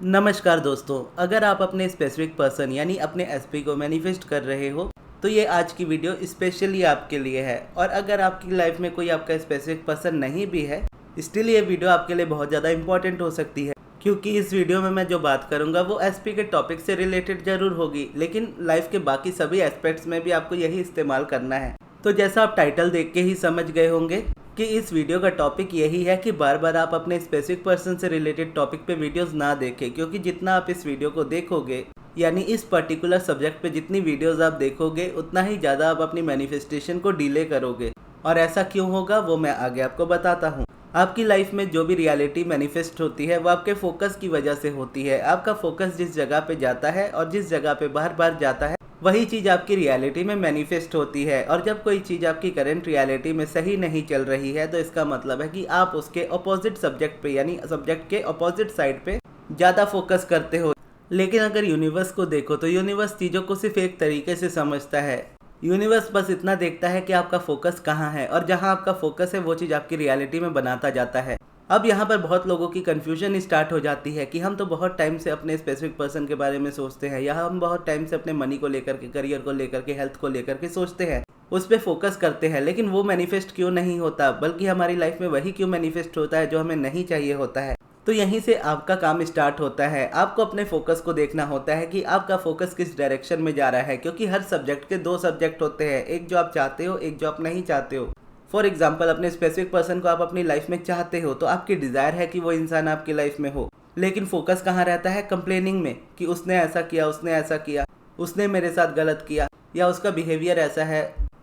नमस्कार दोस्तों, अगर आप अपने स्पेसिफिक पर्सन यानी अपने एसपी को मैनिफेस्ट कर रहे हो तो ये आज की वीडियो स्पेशली आपके लिए है। और अगर आपकी लाइफ में कोई आपका स्पेसिफिक पर्सन नहीं भी है, स्टिल ये वीडियो आपके लिए बहुत ज़्यादा इंपॉर्टेंट हो सकती है, क्योंकि इस वीडियो में मैं जो बात करूंगा वो एसपी के टॉपिक से रिलेटेड जरूर होगी, लेकिन लाइफ के बाकी सभी एस्पेक्ट्स में भी आपको यही इस्तेमाल करना है। तो जैसा आप टाइटल देख के ही समझ गए होंगे कि इस वीडियो का टॉपिक यही है कि बार बार आप अपने स्पेसिफिक पर्सन से रिलेटेड टॉपिक पे वीडियोस ना देखें, क्योंकि जितना आप इस वीडियो को देखोगे यानी इस पर्टिकुलर सब्जेक्ट पे जितनी वीडियोस आप देखोगे उतना ही ज़्यादा आप अपनी मैनिफेस्टेशन को डिले करोगे। और ऐसा क्यों होगा वो मैं आगे आपको बताता हूँ। आपकी लाइफ में जो भी रियलिटी मैनिफेस्ट होती है वो आपके फोकस की वजह से होती है। आपका फोकस जिस जगह पे जाता है और जिस जगह पे बार बार जाता है वही चीज़ आपकी रियलिटी में मैनिफेस्ट होती है। और जब कोई चीज़ आपकी करंट रियलिटी में सही नहीं चल रही है तो इसका मतलब है कि आप उसके अपोजिट सब्जेक्ट पे यानी सब्जेक्ट के अपोजिट साइड पे ज़्यादा फोकस करते हो। लेकिन अगर यूनिवर्स को देखो तो यूनिवर्स चीज़ों को सिर्फ एक तरीके से समझता है। यूनिवर्स बस इतना देखता है कि आपका फोकस कहाँ है और जहाँ आपका फोकस है वो चीज़ आपकी रियलिटी में बनाता जाता है। अब यहाँ पर बहुत लोगों की कन्फ्यूजन स्टार्ट हो जाती है कि हम तो बहुत टाइम से अपने स्पेसिफिक पर्सन के बारे में सोचते हैं, या हम बहुत टाइम से अपने मनी को लेकर के, करियर को लेकर के, हेल्थ को लेकर के सोचते हैं, उस पर फोकस करते हैं, लेकिन वो मैनिफेस्ट क्यों नहीं होता, बल्कि हमारी लाइफ में वही क्यों मैनिफेस्ट होता है जो हमें नहीं चाहिए होता है। तो यहीं से आपका काम स्टार्ट होता है। आपको अपने फोकस को देखना होता है कि आपका फोकस किस डायरेक्शन में जा रहा है, क्योंकि हर सब्जेक्ट के दो सब्जेक्ट होते हैं, एक जो आप चाहते हो, एक जो आप नहीं चाहते हो। फॉर एग्जाम्पल, अपने स्पेसिफिक पर्सन को आप अपनी लाइफ में चाहते हो तो आपकी डिज़ायर है कि वो इंसान आपकी लाइफ में हो, लेकिन फोकस कहाँ रहता है? कंप्लेनिंग में कि उसने ऐसा किया, उसने ऐसा किया, उसने मेरे साथ गलत किया, या उसका बिहेवियर ऐसा है।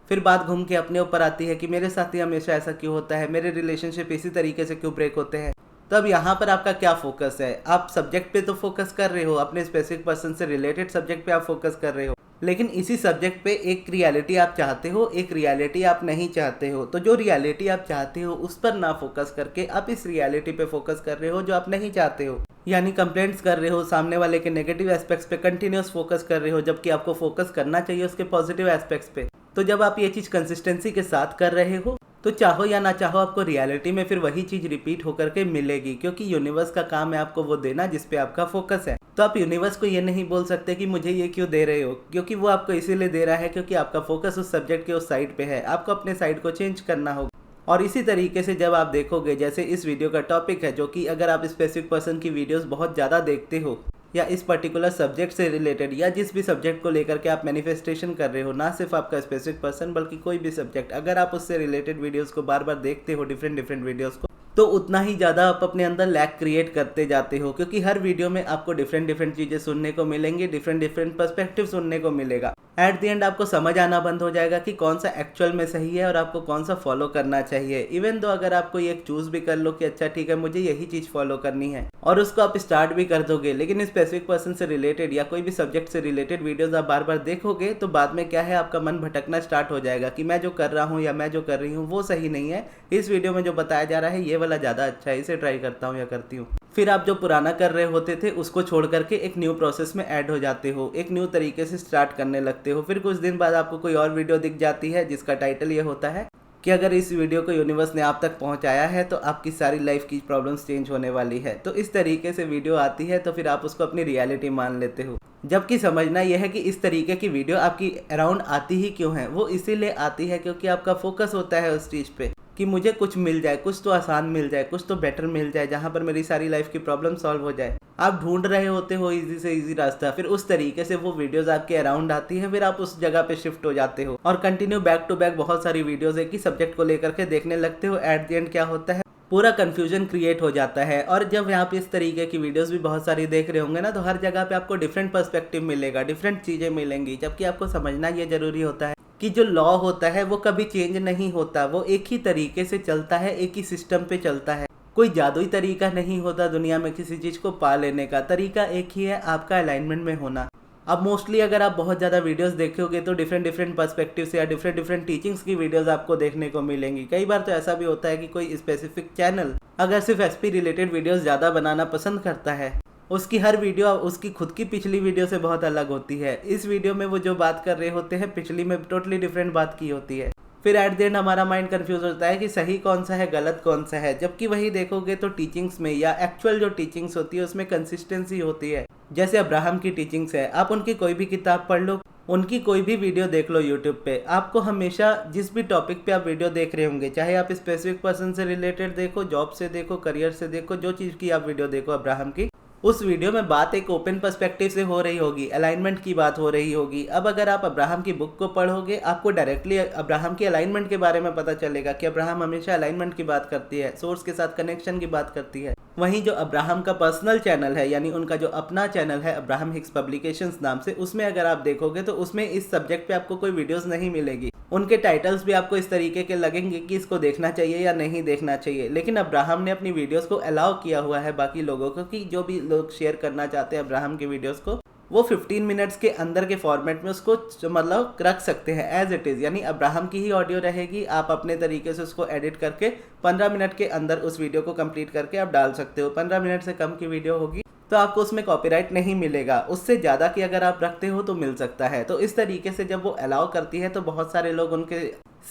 फिर बात घूम के अपने ऊपर आती है कि मेरे साथ ही हमेशा ऐसा क्यों होता है, मेरे रिलेशनशिप इसी तरीके से क्यों ब्रेक होते हैं। तो अब यहाँ पर आपका क्या फोकस है? आप सब्जेक्ट पे तो फोकस कर रहे हो, अपने स्पेसिफिक पर्सन से रिलेटेड सब्जेक्ट पे आप फोकस कर रहे हो, लेकिन इसी सब्जेक्ट पे एक रियलिटी आप चाहते हो, एक रियलिटी आप नहीं चाहते हो। तो जो रियलिटी आप चाहते हो उस पर ना फोकस करके आप इस रियलिटी पे फोकस कर रहे हो जो आप नहीं चाहते हो, यानी कंप्लेंट्स कर रहे हो, सामने वाले के नेगेटिव एस्पेक्ट्स पे कंटिन्यूस फोकस कर रहे हो, जबकि आपको फोकस करना चाहिए उसके पॉजिटिव एस्पेक्ट्स पे। तो जब आप ये चीज़ कंसिस्टेंसी के साथ कर रहे हो तो चाहो या ना चाहो आपको रियलिटी में फिर वही चीज़ रिपीट होकर के मिलेगी, क्योंकि यूनिवर्स का काम है आपको वो देना जिस पे आपका फोकस है। तो आप यूनिवर्स को ये नहीं बोल सकते कि मुझे ये क्यों दे रहे हो, क्योंकि वो आपको इसीलिए दे रहा है क्योंकि आपका फोकस उस सब्जेक्ट के उस साइड पे है। आपको अपने साइड को चेंज करना होगा। और इसी तरीके से जब आप देखोगे, जैसे इस वीडियो का टॉपिक है, जो कि अगर आप स्पेसिफिक पर्सन की वीडियोस बहुत ज़्यादा देखते हो या इस पर्टिकुलर सब्जेक्ट से रिलेटेड या जिस भी सब्जेक्ट को लेकर के आप मैनिफेस्टेशन कर रहे हो, ना सिर्फ आपका स्पेसिफिक पर्सन बल्कि कोई भी सब्जेक्ट, अगर आप उससे रिलेटेड वीडियोस को बार बार देखते हो, डिफरेंट डिफरेंट वीडियोस को, तो उतना ही ज़्यादा आप अपने अंदर लैक क्रिएट करते जाते हो, क्योंकि हर वीडियो में आपको डिफरेंट डिफरेंट चीज़ें सुनने को मिलेंगी, डिफरेंट डिफरेंट पर्सपेक्टिव सुनने को मिलेगा। एट द एंड आपको समझ आना बंद हो जाएगा कि कौन सा एक्चुअल में सही है और आपको कौन सा फॉलो करना चाहिए। इवन दो अगर आप कोई एक चूज भी कर लो कि अच्छा ठीक है मुझे यही चीज़ फॉलो करनी है, और उसको आप स्टार्ट भी कर दोगे, लेकिन स्पेसिफिक पर्सन से रिलेटेड या कोई भी सब्जेक्ट से रिलेटेड वीडियोस आप बार बार देखोगे तो बाद में क्या है, आपका मन भटकना स्टार्ट हो जाएगा कि मैं जो कर रहा हूँ या मैं जो कर रही हूँ वो सही नहीं है, इस वीडियो में जो बताया जा रहा है ये वाला ज़्यादा अच्छा है, इसे ट्राई करता हूँ या करती हूँ। फिर आप जो पुराना कर रहे होते थे उसको छोड़ करके एक न्यू प्रोसेस में ऐड हो जाते हो, एक न्यू तरीके से स्टार्ट करने लगते हो। फिर कुछ दिन बाद आपको कोई और वीडियो दिख जाती है जिसका टाइटल ये होता है कि अगर इस वीडियो को यूनिवर्स ने आप तक पहुंचाया है तो आपकी सारी लाइफ की प्रॉब्लम्स चेंज होने वाली है। तो इस तरीके से वीडियो आती है तो फिर आप उसको अपनी रियलिटी मान लेते हो, जबकि समझना यह है कि इस तरीके की वीडियो आपकी अराउंड आती ही क्यों है। वो इसीलिए आती है क्योंकि आपका फोकस होता है उस चीज़ पे कि मुझे कुछ मिल जाए, कुछ तो आसान मिल जाए, कुछ तो बेटर मिल जाए, जहाँ पर मेरी सारी लाइफ की प्रॉब्लम सॉल्व हो जाए। आप ढूंढ रहे होते हो इजी से इजी रास्ता, फिर उस तरीके से वो वीडियोस आपके अराउंड आती है, फिर आप उस जगह पे शिफ्ट हो जाते हो और कंटिन्यू बैक टू बैक बहुत सारी वीडियोस एक ही सब्जेक्ट को लेकर के देखने लगते हो। एट द एंड क्या होता है, पूरा कंफ्यूजन क्रिएट हो जाता है। और जब यहाँ पे इस तरीके की वीडियोस भी बहुत सारी देख रहे होंगे ना, तो हर जगह पे आपको डिफरेंट पर्सपेक्टिव मिलेगा, डिफरेंट चीज़ें मिलेंगी, जबकि आपको समझना ये जरूरी होता है कि जो लॉ होता है वो कभी चेंज नहीं होता, वो एक ही तरीके से चलता है, एक ही सिस्टम पे चलता है। कोई जादुई तरीका नहीं होता दुनिया में किसी चीज़ को पा लेने का, तरीका एक ही है, आपका अलाइनमेंट में होना। अब मोस्टली अगर आप बहुत ज़्यादा वीडियोस देखोगे तो डिफरेंट डिफरेंट पर्सपेक्टिव से या डिफरेंट डिफरेंट टीचिंग्स की वीडियोस आपको देखने को मिलेंगी। कई बार तो ऐसा भी होता है कि कोई स्पेसिफिक चैनल अगर सिर्फ एसपी रिलेटेड वीडियोस ज़्यादा बनाना पसंद करता है, उसकी हर वीडियो उसकी खुद की पिछली वीडियो से बहुत अलग होती है। इस वीडियो में वो जो बात कर रहे होते हैं पिछली में टोटली डिफरेंट बात की होती है। फिर एट द एंड हमारा माइंड कंफ्यूज होता है कि सही कौन सा है गलत कौन सा है। जबकि वही देखोगे तो टीचिंग्स में या एक्चुअल जो टीचिंग्स होती है उसमें कंसिस्टेंसी होती है। जैसे अब्राहम की टीचिंग्स है, आप उनकी कोई भी किताब पढ़ लो, उनकी कोई भी वीडियो देख लो यूट्यूब पे, आपको हमेशा जिस भी टॉपिक पे आप वीडियो देख रहे होंगे, चाहे आप स्पेसिफिक पर्सन से रिलेटेड देखो, जॉब से देखो, करियर से देखो, जो चीज़ की आप वीडियो देखो अब्राहम की, उस वीडियो में बात एक ओपन पर्सपेक्टिव से हो रही होगी, अलाइनमेंट की बात हो रही होगी। अब अगर आप अब्राहम की बुक को पढ़ोगे, आपको डायरेक्टली अब्राहम की अलाइनमेंट के बारे में पता चलेगा कि अब्राहम हमेशा अलाइनमेंट की बात करती है, सोर्स के साथ कनेक्शन की बात करती है। वहीं जो अब्राहम का पर्सनल चैनल है, यानी उनका जो अपना चैनल है अब्राहम हिक्स पब्लिकेशंस नाम से, उसमें अगर आप देखोगे तो उसमें इस सब्जेक्ट पे आपको कोई वीडियोस नहीं मिलेगी। उनके टाइटल्स भी आपको इस तरीके के लगेंगे कि इसको देखना चाहिए या नहीं देखना चाहिए। लेकिन अब्राहम ने अपनी वीडियोस को अलाउ किया हुआ है बाकी लोगों को कि जो भी लोग शेयर करना चाहते हैं अब्राहम की वीडियोस को, वो 15 मिनट्स के अंदर के फॉर्मेट में उसको मतलब रख सकते हैं एज इट इज़। यानी अब्राहम की ही ऑडियो रहेगी, आप अपने तरीके से उसको एडिट करके 15 मिनट के अंदर उस वीडियो को कंप्लीट करके आप डाल सकते हो। 15 मिनट से कम की वीडियो होगी तो आपको उसमें कॉपीराइट नहीं मिलेगा, उससे ज़्यादा की अगर आप रखते हो तो मिल सकता है। तो इस तरीके से जब वो अलाउ करती है तो बहुत सारे लोग उनके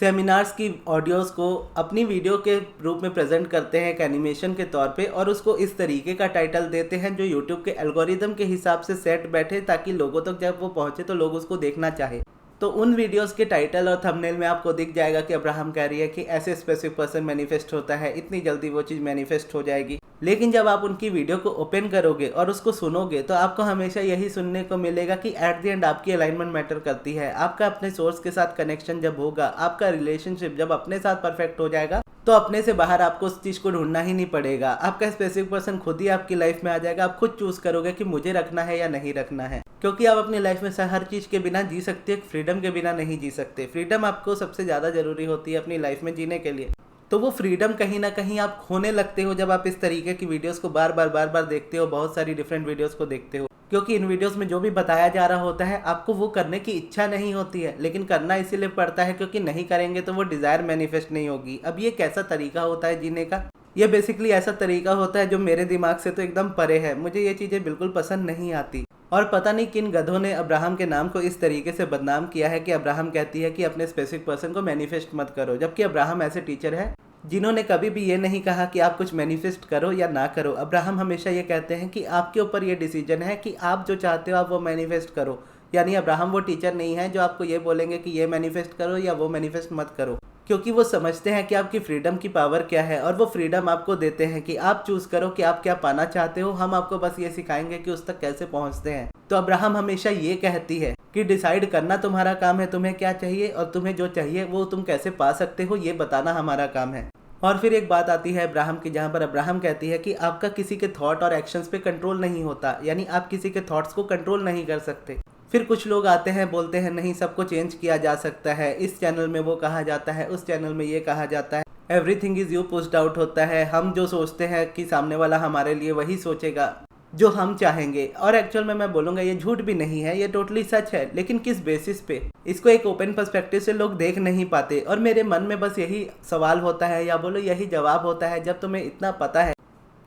सेमिनार्स की ऑडियोज़ को अपनी वीडियो के रूप में प्रेजेंट करते हैं एक एनिमेशन के तौर पे, और उसको इस तरीके का टाइटल देते हैं जो यूट्यूब के एल्गोरिदम के हिसाब से सेट बैठे, ताकि लोगों तक जब वो पहुंचे तो लोग उसको देखना चाहे। तो उन वीडियोस के टाइटल और थंबनेल में आपको दिख जाएगा कि अब्राहम कह रही है कि ऐसे स्पेसिफिक पर्सन मैनिफेस्ट होता है, इतनी जल्दी वो चीज़ मैनिफेस्ट हो जाएगी। लेकिन जब आप उनकी वीडियो को ओपन करोगे और उसको सुनोगे तो आपको हमेशा यही सुनने को मिलेगा कि एट द एंड आपकी अलाइनमेंट मैटर करती है। आपका अपने सोर्स के साथ कनेक्शन जब होगा, आपका रिलेशनशिप जब अपने साथ परफेक्ट हो जाएगा, तो अपने से बाहर आपको उस चीज़ को ढूंढना ही नहीं पड़ेगा। आपका स्पेसिफिक पर्सन खुद ही आपकी लाइफ में आ जाएगा। आप खुद चूज करोगे कि मुझे रखना है या नहीं रखना है, क्योंकि आप अपनी लाइफ में हर चीज़ के बिना जी सकते हो, फ्रीडम के बिना नहीं जी सकते। फ्रीडम आपको सबसे ज़्यादा जरूरी होती है अपनी लाइफ में जीने के लिए। तो वो फ्रीडम कहीं ना कहीं आप खोने लगते हो जब आप इस तरीके की वीडियोस को बार बार देखते हो, बहुत सारी डिफरेंट वीडियोस को देखते हो, क्योंकि इन वीडियोस में जो भी बताया जा रहा होता है आपको वो करने की इच्छा नहीं होती है, लेकिन करना इसीलिए पड़ता है क्योंकि नहीं करेंगे तो वो डिज़ायर मैनिफेस्ट नहीं होगी। अब ये कैसा तरीका होता है जीने का? ये बेसिकली ऐसा तरीका होता है जो मेरे दिमाग से तो एकदम परे है। मुझे ये चीज़ें बिल्कुल पसंद नहीं आती, और पता नहीं किन गधों ने अब्राहम के नाम को इस तरीके से बदनाम किया है कि अब्राहम कहती है कि अपने स्पेसिफिक पर्सन को मैनिफेस्ट मत करो, जबकि अब्राहम ऐसे टीचर है जिन्होंने कभी भी ये नहीं कहा कि आप कुछ मैनिफेस्ट करो या ना करो। अब्राहम हमेशा ये कहते हैं कि आपके ऊपर ये डिसीजन है कि आप जो चाहते हो आप वो मैनिफेस्ट करो। यानी अब्राहम वो टीचर नहीं है जो आपको ये बोलेंगे कि ये मैनिफेस्ट करो या वो मैनिफेस्ट मत करो, क्योंकि वो समझते हैं कि आपकी फ्रीडम की पावर क्या है, और वो फ्रीडम आपको देते हैं कि आप चूज करो कि आप क्या पाना चाहते हो। हम आपको बस ये सिखाएंगे कि उस तक कैसे पहुंचते हैं। तो अब्राहम हमेशा ये कहती है कि डिसाइड करना तुम्हारा काम है, तुम्हें क्या चाहिए और तुम्हें जो चाहिए वो तुम कैसे पा सकते हो, ये बताना हमारा काम है। और फिर एक बात आती है अब्राहम की, जहाँ पर अब्राहम कहती है कि आपका किसी के थॉट और एक्शंस पे कंट्रोल नहीं होता, यानी आप किसी के थॉट्स को कंट्रोल नहीं कर सकते। फिर कुछ लोग आते हैं बोलते हैं नहीं, सबको चेंज किया जा सकता है, इस चैनल में वो कहा जाता है, उस चैनल में ये कहा जाता है, everything is you pushed out होता है, हम जो सोचते हैं कि सामने वाला हमारे लिए वही सोचेगा जो हम चाहेंगे। और एक्चुअल में मैं बोलूँगा ये झूठ भी नहीं है, ये टोटली सच है, लेकिन किस बेसिस पे? इसको एक ओपन पर्सपेक्टिव से लोग देख नहीं पाते। और मेरे मन में बस यही सवाल होता है, या बोलो यही जवाब होता है, जब तुम्हें इतना पता है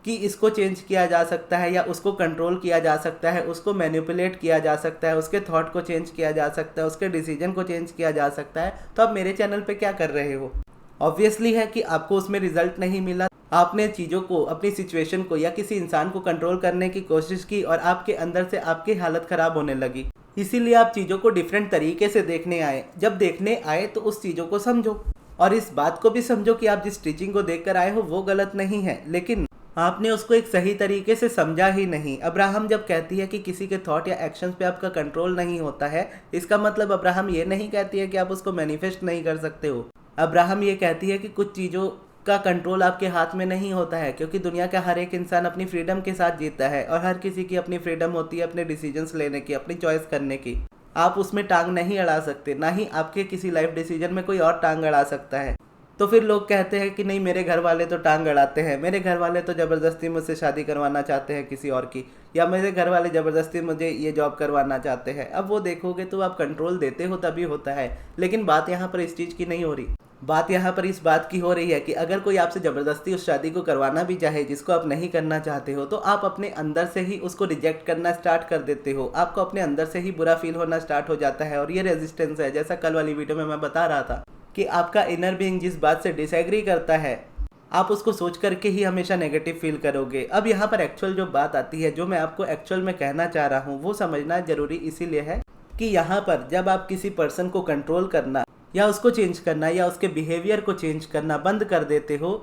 कि इसको चेंज किया जा सकता है या उसको कंट्रोल किया जा सकता है, उसको मैनिपुलेट किया जा सकता है, उसके थॉट को चेंज किया जा सकता है, उसके डिसीजन को चेंज किया जा सकता है, तो आप मेरे चैनल पे क्या कर रहे हो? ऑब्वियसली है कि आपको उसमें रिजल्ट नहीं मिला। आपने चीज़ों को, अपनी सिचुएशन को या किसी इंसान को कंट्रोल करने की कोशिश की और आपके अंदर से आपकी हालत ख़राब होने लगी। इसीलिए आप चीज़ों को डिफरेंट तरीके से देखने आए। जब देखने आए तो उस चीज़ों को समझो, और इस बात को भी समझो कि आप जिस टीचिंग को देखकर आए हो वो गलत नहीं है, लेकिन आपने उसको एक सही तरीके से समझा ही नहीं। अब्राहम जब कहती है कि किसी के थॉट या एक्शंस पे आपका कंट्रोल नहीं होता है, इसका मतलब अब्राहम ये नहीं कहती है कि आप उसको मैनिफेस्ट नहीं कर सकते हो। अब्राहम ये कहती है कि कुछ चीज़ों का कंट्रोल आपके हाथ में नहीं होता है, क्योंकि दुनिया का हर एक इंसान अपनी फ्रीडम के साथ जीता है, और हर किसी की अपनी फ्रीडम होती है अपने डिसीजंस लेने की, अपनी चॉइस करने की। आप उसमें टांग नहीं अड़ा सकते, ना ही आपके किसी लाइफ डिसीजन में कोई और टांग अड़ा सकता है। तो फिर लोग कहते हैं कि नहीं, मेरे घर वाले तो टांग अड़ाते हैं, मेरे घर वाले तो ज़बरदस्ती मुझसे शादी करवाना चाहते हैं किसी और की, या मेरे घर वाले ज़बरदस्ती मुझे ये जॉब करवाना चाहते हैं। अब वो देखोगे तो आप कंट्रोल देते हो तभी होता है, लेकिन बात यहाँ पर इस चीज़ की नहीं हो रही। बात यहाँ पर इस बात की हो रही है कि अगर कोई आपसे ज़बरदस्ती उस शादी को करवाना भी चाहे जिसको आप नहीं करना चाहते हो, तो आप अपने अंदर से ही उसको रिजेक्ट करना स्टार्ट कर देते हो। आपको अपने अंदर से ही बुरा फील होना स्टार्ट हो जाता है, और ये रेजिस्टेंस है। जैसा कल वाली वीडियो में मैं बता रहा था कि आपका इनर बीइंग जिस बात से डिसएग्री करता है आप उसको सोच करके ही हमेशा नेगेटिव फील करोगे। अब यहाँ पर एक्चुअल जो बात आती है, जो मैं आपको एक्चुअल में कहना चाह रहा हूँ, वो समझना जरूरी इसीलिए है कि यहाँ पर जब आप किसी पर्सन को कंट्रोल करना या उसको चेंज करना या उसके बिहेवियर को चेंज करना बंद कर देते हो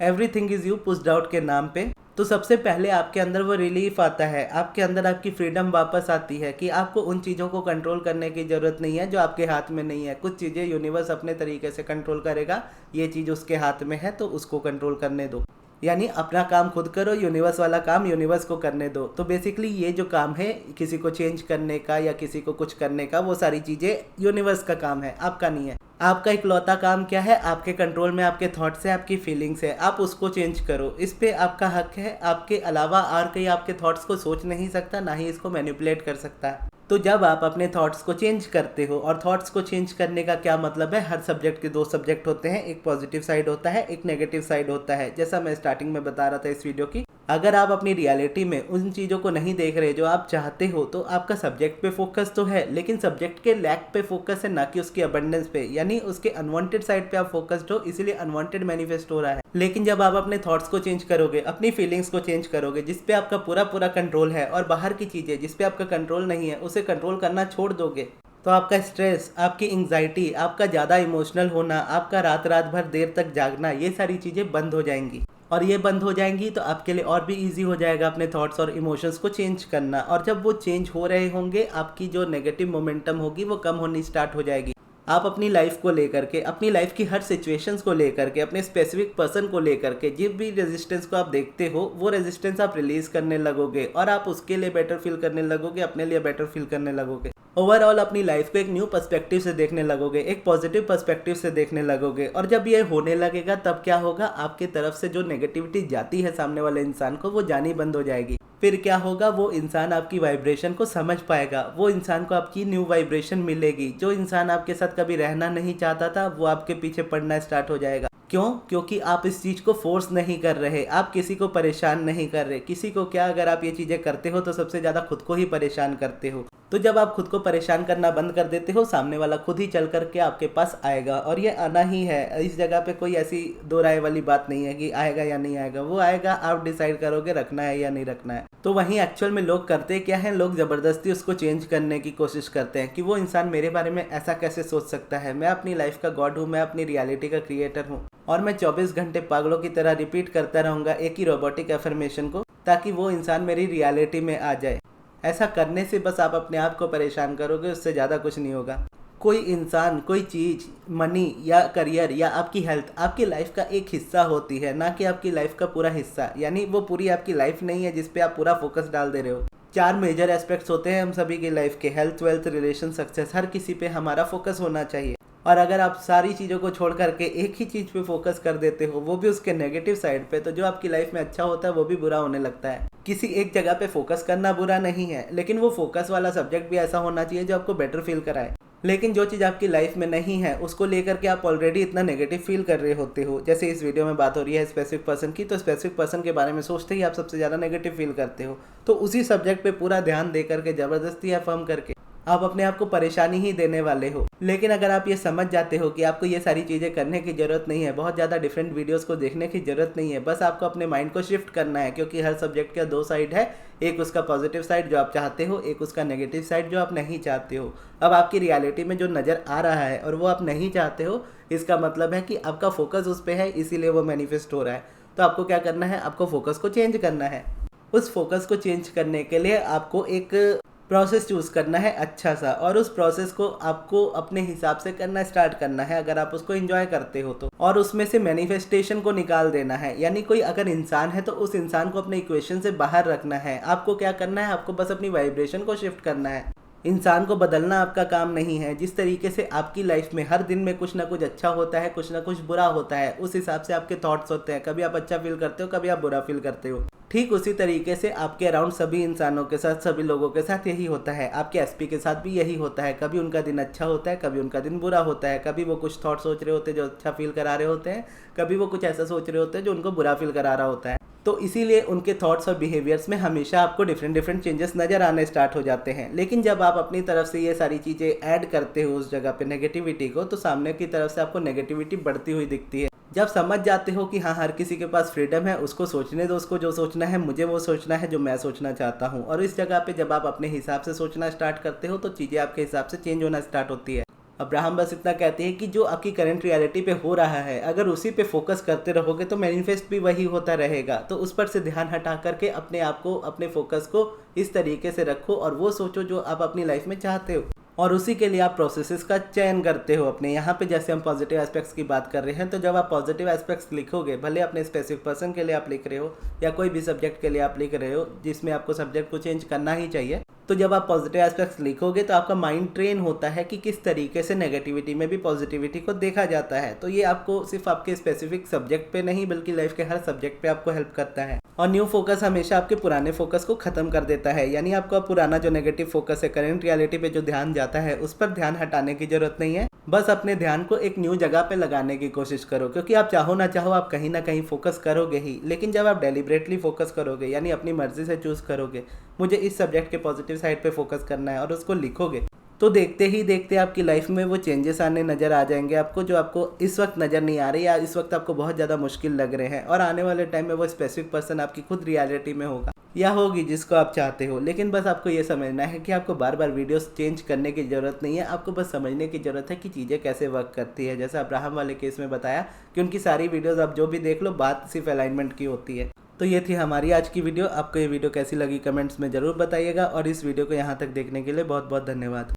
everything is you pushed out के नाम पे, तो सबसे पहले आपके अंदर वो रिलीफ आता है, आपके अंदर आपकी फ्रीडम वापस आती है कि आपको उन चीज़ों को कंट्रोल करने की ज़रूरत नहीं है जो आपके हाथ में नहीं है। कुछ चीज़ें यूनिवर्स अपने तरीके से कंट्रोल करेगा, ये चीज़ उसके हाथ में है तो उसको कंट्रोल करने दो। यानी अपना काम खुद करो, यूनिवर्स वाला काम यूनिवर्स को करने दो। तो बेसिकली ये जो काम है किसी को चेंज करने का या किसी को कुछ करने का, वो सारी चीज़ें यूनिवर्स का काम है, आपका नहीं है। आपका इकलौता काम क्या है, आपके कंट्रोल में आपके थॉट्स है, आपकी फीलिंग्स है, आप उसको चेंज करो, इस पे आपका हक है। आपके अलावा और कोई आपके थॉट्स को सोच नहीं सकता, ना ही इसको मैनिपुलेट कर सकता है। तो जब आप अपने थॉट्स को चेंज करते हो, और थॉट्स को चेंज करने का क्या मतलब है, हर सब्जेक्ट के दो सब्जेक्ट होते हैं, एक पॉजिटिव साइड होता है, एक नेगेटिव साइड होता है। जैसा मैं स्टार्टिंग में बता रहा था इस वीडियो की, अगर आप अपनी रियलिटी में उन चीज़ों को नहीं देख रहे जो आप चाहते हो, तो आपका सब्जेक्ट पे फोकस तो है, लेकिन सब्जेक्ट के लैक पे फोकस है, ना कि उसकी अबंडेंस पे, यानी उसके अनवांटेड साइड पे आप फोकस्ड हो, इसीलिए अनवांटेड मैनिफेस्ट हो रहा है। लेकिन जब आप अपने थॉट्स को चेंज करोगे, अपनी फीलिंग्स को चेंज करोगे, जिस पे आपका पूरा पूरा कंट्रोल है, और बाहर की चीज़ें जिस पे आपका कंट्रोल नहीं है उसे कंट्रोल करना छोड़ दोगे, तो आपका स्ट्रेस, आपकी एंग्जाइटी, आपका ज़्यादा इमोशनल होना, आपका रात रात भर देर तक जागना, ये सारी चीज़ें बंद हो जाएंगी। और ये बंद हो जाएंगी तो आपके लिए और भी इजी हो जाएगा अपने थॉट्स और इमोशंस को चेंज करना। और जब वो चेंज हो रहे होंगे, आपकी जो नेगेटिव मोमेंटम होगी वो कम होनी स्टार्ट हो जाएगी। आप अपनी लाइफ को लेकर के, अपनी लाइफ की हर सिचुएशंस को लेकर के, अपने स्पेसिफिक पर्सन को लेकर के जिस भी रेजिस्टेंस को आप देखते हो, वो रेजिस्टेंस आप रिलीज करने लगोगे और आप उसके लिए बेटर फील करने लगोगे, अपने लिए बेटर फील करने लगोगे। ओवरऑल अपनी लाइफ को एक न्यू पर्सपेक्टिव से देखने लगोगे, एक पॉजिटिव पर्सपेक्टिव से देखने लगोगे। और जब ये होने लगेगा तब क्या होगा, आपकी तरफ से जो नेगेटिविटी जाती है सामने वाले इंसान को, वो जानी बंद हो जाएगी। फिर क्या होगा, वो इंसान आपकी वाइब्रेशन को समझ पाएगा, वो इंसान को आपकी न्यू वाइब्रेशन मिलेगी। जो इंसान आपके साथ कभी रहना नहीं चाहता था, वो आपके पीछे पड़ना स्टार्ट हो जाएगा। क्यों? क्योंकि आप इस चीज़ को फोर्स नहीं कर रहे, आप किसी को परेशान नहीं कर रहे। किसी को क्या, अगर आप ये चीज़ें करते हो तो सबसे ज़्यादा खुद को ही परेशान करते हो। तो जब आप खुद को परेशान करना बंद कर देते हो, सामने वाला खुद ही चल करके आपके पास आएगा, और ये आना ही है। इस जगह पे कोई ऐसी दो राय वाली बात नहीं है कि आएगा या नहीं आएगा, वो आएगा, आप डिसाइड करोगे रखना है या नहीं रखना है। तो वहीं एक्चुअल में लोग करते क्या है, लोग ज़बरदस्ती उसको चेंज करने की कोशिश करते हैं कि वो इंसान मेरे बारे में ऐसा कैसे सोच सकता है, मैं अपनी लाइफ का गॉड हूँ, मैं अपनी रियलिटी का क्रिएटर हूँ, और मैं 24 घंटे पागलों की तरह रिपीट करता रहूँगा एक ही रोबोटिक एफर्मेशन को, ताकि वो इंसान मेरी रियलिटी में आ जाए। ऐसा करने से बस आप अपने आप को परेशान करोगे, उससे ज़्यादा कुछ नहीं होगा। कोई इंसान, कोई चीज़, मनी या करियर या आपकी हेल्थ आपकी लाइफ का एक हिस्सा होती है, ना कि आपकी लाइफ का पूरा हिस्सा। यानी वो पूरी आपकी लाइफ नहीं है जिस पे आप पूरा फोकस डाल दे रहे हो। 4 मेजर एस्पेक्ट्स होते हैं हम सभी की लाइफ के, हेल्थ, वेल्थ, रिलेशन, सक्सेस, हर किसी पे हमारा फोकस होना चाहिए। और अगर आप सारी चीज़ों को छोड़ करके एक ही चीज़ पे फोकस कर देते हो, वो भी उसके नेगेटिव साइड पे, तो जो आपकी लाइफ में अच्छा होता है वो भी बुरा होने लगता है। किसी एक जगह पे फोकस करना बुरा नहीं है, लेकिन वो फोकस वाला सब्जेक्ट भी ऐसा होना चाहिए जो आपको बेटर फील कराए। लेकिन जो चीज़ आपकी लाइफ में नहीं है उसको लेकर के आप ऑलरेडी इतना नेगेटिव फील कर रहे होते हो। जैसे इस वीडियो में बात हो रही है स्पेसिफिक पर्सन की, तो स्पेसिफिक पर्सन के बारे में सोचते ही आप सबसे ज़्यादा नेगेटिव फील करते हो। तो उसी सब्जेक्ट पे पूरा ध्यान दे करके, ज़बरदस्ती अफर्म करके आप अपने आप को परेशानी ही देने वाले हो। लेकिन अगर आप ये समझ जाते हो कि आपको ये सारी चीज़ें करने की ज़रूरत नहीं है, बहुत ज़्यादा डिफरेंट वीडियोस को देखने की ज़रूरत नहीं है, बस आपको अपने माइंड को शिफ्ट करना है, क्योंकि हर सब्जेक्ट का 2 साइड है, एक उसका पॉजिटिव साइड जो आप चाहते हो, एक उसका नेगेटिव साइड जो आप नहीं चाहते हो। अब आपकी रियलिटी में जो नज़र आ रहा है और वो आप नहीं चाहते हो, इसका मतलब है कि आपका फोकस उस पर है, इसीलिए वो मैनिफेस्ट हो रहा है। तो आपको क्या करना है, आपको फोकस को चेंज करना है। उस फोकस को चेंज करने के लिए आपको एक प्रोसेस चूज़ करना है अच्छा सा, और उस प्रोसेस को आपको अपने हिसाब से करना स्टार्ट करना है, अगर आप उसको एंजॉय करते हो तो। और उसमें से मैनिफेस्टेशन को निकाल देना है। यानी कोई अगर इंसान है तो उस इंसान को अपने इक्वेशन से बाहर रखना है। आपको क्या करना है, आपको बस अपनी वाइब्रेशन को शिफ्ट करना है। इंसान को बदलना आपका काम नहीं है। जिस तरीके से आपकी लाइफ में हर दिन में कुछ ना कुछ अच्छा होता है, कुछ ना कुछ बुरा होता है, उस हिसाब से आपके थॉट्स होते हैं। कभी आप अच्छा फील करते हो, कभी आप बुरा फील करते हो। ठीक उसी तरीके से आपके अराउंड सभी इंसानों के साथ, सभी लोगों के साथ यही होता है। आपके एसपी के साथ भी यही होता है। कभी उनका दिन अच्छा होता है, कभी उनका दिन बुरा होता है। कभी वो कुछ थॉट सोच रहे होते हैं जो अच्छा फील करा रहे होते हैं, कभी वो कुछ ऐसा सोच रहे होते हैं जो उनको बुरा फील करा रहा होता है। तो इसीलिए उनके थॉट्स और बिहेवियर्स में हमेशा आपको डिफरेंट चेंजेस नज़र आने स्टार्ट हो जाते हैं। लेकिन जब आप अपनी तरफ से ये सारी चीज़ें ऐड करते हो उस जगह पे नेगेटिविटी को, तो सामने की तरफ से आपको नेगेटिविटी बढ़ती हुई दिखती है। जब समझ जाते हो कि हाँ, हर किसी के पास फ्रीडम है, उसको सोचने दो, उसको जो सोचना है, मुझे वो सोचना है जो मैं सोचना चाहता हूँ। और इस जगह पे जब आप अपने हिसाब से सोचना स्टार्ट करते हो तो चीज़ें आपके हिसाब से चेंज होना स्टार्ट होती है। अब्राहम बस इतना कहते हैं कि जो आपकी करंट रियलिटी पे हो रहा है, अगर उसी पे फोकस करते रहोगे तो मैनिफेस्ट भी वही होता रहेगा। तो उस पर से ध्यान हटा करके अपने आप को, अपने फोकस को इस तरीके से रखो और वो सोचो जो आप अपनी लाइफ में चाहते हो, और उसी के लिए आप प्रोसेसेस का चयन करते हो अपने। यहाँ पे जैसे हम पॉजिटिव एस्पेक्ट्स की बात कर रहे हैं, तो जब आप पॉजिटिव एस्पेक्ट्स लिखोगे, भले अपने स्पेसिफिक पर्सन के लिए आप लिख रहे हो या कोई भी सब्जेक्ट के लिए आप लिख रहे हो जिसमें आपको सब्जेक्ट को चेंज करना ही चाहिए, तो जब आप पॉजिटिव एस्पेक्ट्स लिखोगे तो आपका माइंड ट्रेन होता है कि किस तरीके से नेगेटिविटी में भी पॉजिटिविटी को देखा जाता है। तो ये आपको सिर्फ आपके स्पेसिफिक सब्जेक्ट पे नहीं बल्कि लाइफ के हर सब्जेक्ट पे आपको हेल्प करता है। और न्यू फोकस हमेशा आपके पुराने फोकस को खत्म कर देता है। यानी आपका पुराना जो नेगेटिव फोकस है, करंट रियलिटी पे जो ध्यान जाता है, उस पर ध्यान हटाने की जरूरत नहीं है। बस अपने ध्यान को एक न्यू जगह पे लगाने की कोशिश करो, क्योंकि आप चाहो ना चाहो आप कहीं ना कहीं फोकस करोगे ही। लेकिन जब आप डेलिब्रेटली फोकस करोगे, यानी अपनी मर्जी से चूज करोगे मुझे इस सब्जेक्ट के पॉजिटिव साइड पे फोकस करना है, और उसको लिखोगे, तो देखते ही देखते आपकी लाइफ में वो चेंजेस आने नज़र आ जाएंगे आपको, जो आपको इस वक्त नज़र नहीं आ रही या इस वक्त आपको बहुत ज़्यादा मुश्किल लग रहे हैं। और आने वाले टाइम में वो स्पेसिफिक पर्सन आपकी खुद रियलिटी में होगा या होगी जिसको आप चाहते हो। लेकिन बस आपको ये समझना है कि आपको बार बार वीडियोस चेंज करने की ज़रूरत नहीं है। आपको बस समझने की ज़रूरत है कि चीज़ें कैसे वर्क करती है। जैसे अब्राहम वाले केस में बताया कि उनकी सारी वीडियोज़ आप जो भी देख लो, बात सिर्फ अलाइनमेंट की होती है। तो ये थी हमारी आज की वीडियो। आपको ये वीडियो कैसी लगी कमेंट्स में ज़रूर बताइएगा, और इस वीडियो को यहाँ तक देखने के लिए बहुत बहुत धन्यवाद।